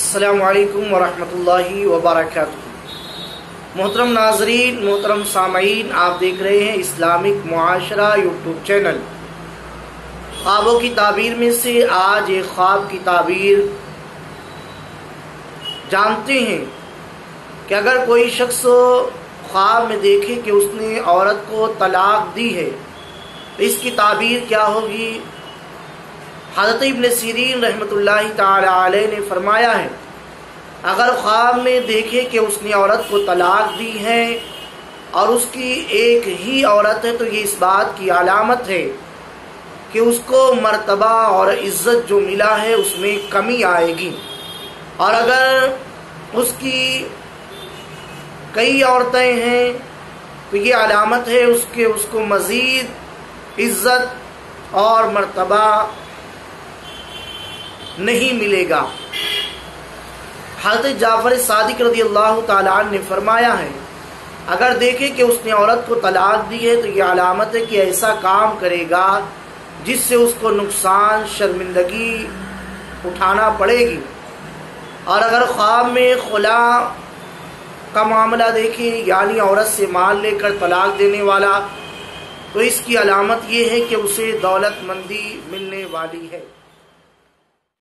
السلام علیکم ورحمۃ اللہ وبرکاتہ۔ محترم ناظرین، محترم سامعین، آپ دیکھ رہے ہیں اسلامک معاشرہ یوٹیوب چینل۔ خوابوں کی تعبیر میں سے آج ایک خواب کی تعبیر جانتے ہیں کہ اگر کوئی شخص خواب میں دیکھے کہ اس نے عورت کو طلاق دی ہے تو اس کی تعبیر کیا ہوگی؟ حضرت ابن سیرین رحمۃ اللہ تعالی علیہ نے فرمایا ہے، اگر خواب میں دیکھے کہ اس نے عورت کو طلاق دی ہے اور اس کی ایک ہی عورت ہے تو یہ اس بات کی علامت ہے کہ اس کو مرتبہ اور عزت جو ملا ہے اس میں کمی آئے گی، اور اگر اس کی کئی عورتیں ہیں تو یہ علامت ہے اس کو مزید عزت اور مرتبہ نہیں ملے گا۔ حضرت جعفر صادق رضی اللہ تعالیٰ عنہ نے فرمایا ہے، اگر دیکھے کہ اس نے عورت کو طلاق دی ہے تو یہ علامت ہے کہ ایسا کام کرے گا جس سے اس کو نقصان، شرمندگی اٹھانا پڑے گی۔ اور اگر خواب میں خلا کا معاملہ دیکھیں، یعنی عورت سے مال لے کر طلاق دینے والا، تو اس کی علامت یہ ہے کہ اسے دولت مندی ملنے والی ہے۔